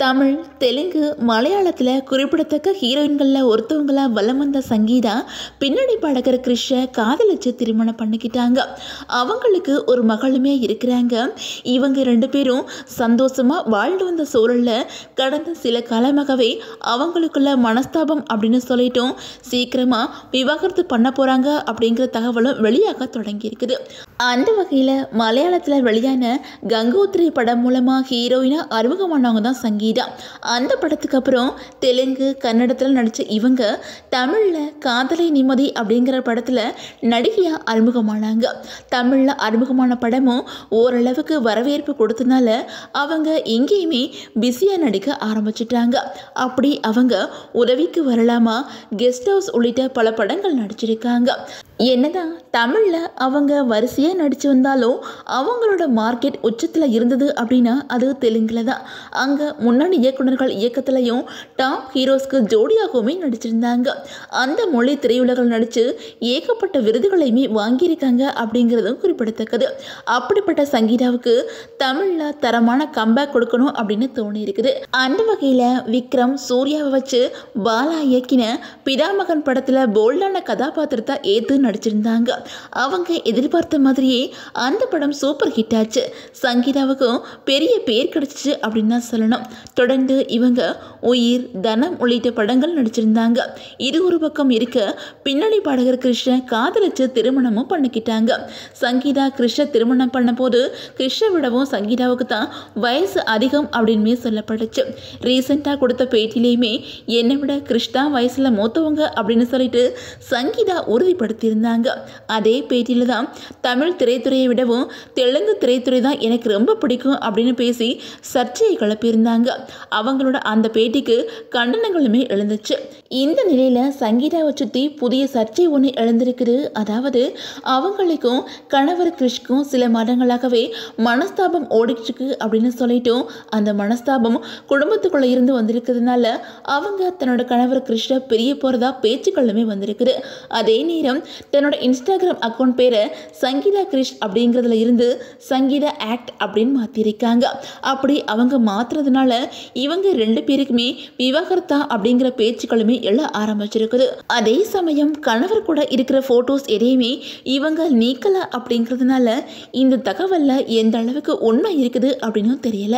தமிழ், தெலுங்கு, மலையாளத்தில் குறிப்பிடத்தக்க ஹீரோயின்களில் ஒருத்தவங்களாக வலம் வந்த சங்கீதா பின்னணி பாடகர் கிறிஷை காதலிச்சு திருமணம் பண்ணிக்கிட்டாங்க. அவங்களுக்கு ஒரு மகளுமே இருக்கிறாங்க. இவங்க ரெண்டு பேரும் சந்தோஷமாக வாழ்ந்து வந்த சூழலில் கடந்த சில காலமாகவே அவங்களுக்குள்ள மனஸ்தாபம் அப்படின்னு சொல்லிட்டோம் சீக்கிரமாக விவாகரத்து பண்ண போகிறாங்க அப்படிங்கிற தகவலும் வெளியாக தொடங்கியிருக்குது. அந்த வகையில் மலையாளத்தில் வெளியான கங்கோத்ரி படம் மூலமாக ஹீரோயினாக அறிமுகமானவங்க தான் சங்கீதா. அந்த படத்துக்கு அப்புறம் தெலுங்கு, கன்னடத்தில் நடித்த இவங்க தமிழில் காதலை நிம்மதி அப்படிங்கிற படத்தில் நடிகையாக அறிமுகமானாங்க. தமிழில் அறிமுகமான படமும் ஓரளவுக்கு வரவேற்பு கொடுத்தனால அவங்க எங்கேயுமே பிஸியாக நடிக்க ஆரம்பிச்சிட்டாங்க. அப்படி அவங்க உதவிக்கு வரலாமா, கெஸ்ட் ஹவுஸ் உள்ளிட்ட பல படங்கள் நடிச்சிருக்காங்க. என்னதான் தமிழில் அவங்க வரிசையாக நடித்து வந்தாலும் அவங்களோட மார்க்கெட் உச்சத்தில் இருந்தது அப்படின்னா அது தெலுங்கில் தான். அங்கே முன்னணி இயக்குநர்கள் இயக்கத்திலையும் டாப் ஹீரோஸ்க்கு ஜோடியாகவுமே நடிச்சிருந்தாங்க. அந்த மொழி திரையுலகில் நடித்து ஏகப்பட்ட விருதுகளையுமே வாங்கியிருக்காங்க அப்படிங்கிறதும் குறிப்பிடத்தக்கது. அப்படிப்பட்ட சங்கீதாவுக்கு தமிழில் தரமான கம்பேக் கொடுக்கணும் அப்படின்னு தோணி இருக்குது. அந்த வகையில் விக்ரம், சூர்யாவை வச்சு பாலா இயக்கின பிதாமகன் படத்தில் போல்டான கதாபாத்திரத்தை ஏற்று நடிச்சிருந்தாங்க. அவங்க எதிர்பார்த்த மாதிரியே அந்த படம் சூப்பர் ஹிட் ஆச்சு. சங்கீதாவுக்கும் பெரிய பேர் கிடைச்சிச்சு அப்படின்னு தான் சொல்லணும். தொடர்ந்து இவங்க உயிர், தனம் உள்ளிட்ட படங்கள் நடிச்சிருந்தாங்க. இது ஒரு பக்கம் இருக்க, பின்னணி பாடகர் கிருஷ்ண காதலிச்சு திருமணமும் பண்ணிக்கிட்டாங்க. சங்கீதா கிருஷ்ண திருமணம் பண்ண போது கிருஷ்ண விடவும் சங்கீதாவுக்கு தான் வயசு அதிகம் அப்படின்னு சொல்லப்பட்டுச்சு. ரீசெண்டாக கொடுத்த பேட்டிலையுமே என்னை விட கிருஷ்ணா வயசில் மூத்தவங்க அப்படின்னு சொல்லிட்டு சங்கீதா உறுதிப்படுத்தியிருந்தாங்க. அதே பேட்டியில் தான் தமிழ் திரைத்துறையை விடவும் தெலுங்கு திரைத்துறை தான் எனக்கு ரொம்ப பிடிக்கும் அப்படின்னு பேசி சர்ச்சையை கிளப்பியிருந்தாங்க. அவங்களோட அந்த பேட்டிக்கு கண்டனங்களுமே எழுந்துச்சு. இந்த நிலையில் சங்கீதாவை சுற்றி புதிய சர்ச்சை ஒன்று எழுந்திருக்குது. அதாவது அவங்களுக்கும் கணவர் கிறிஷ்க்கும் சில மாதங்களாகவே மனஸ்தாபம் ஓடிட்டுருக்கு அப்படின்னு சொல்லிட்டோம். அந்த மனஸ்தாபம் குடும்பத்துக்குள்ளே இருந்து வந்திருக்கிறதுனால அவங்க தன்னோட கணவர் கிறிஷ்ட பிரிய போகிறதா பேச்சுக்களுமே வந்திருக்குது. அதே நேரம் தன்னோட இன்ஸ்டாகிராம் அக்கௌண்ட் பேரை சங்கீதா கிரிஷ் அப்படிங்கிறதுல இருந்து சங்கீதா ஆக்ட் அப்படின்னு மாற்றிருக்காங்க. அப்படி அவங்க மாற்றுறதுனால இவங்க ரெண்டு பேருக்குமே விவாகரத்தா அப்படிங்கிற பேச்சுக்களுமே எழ ஆரம்பிச்சிருக்குது. அதே சமயம் கணவர் கூட இருக்கிற ஃபோட்டோஸ் எதையுமே இவங்க நீக்கல அப்படிங்கிறதுனால இந்த தகவலில் எந்த அளவுக்கு உண்மை இருக்குது அப்படின்னு தெரியல.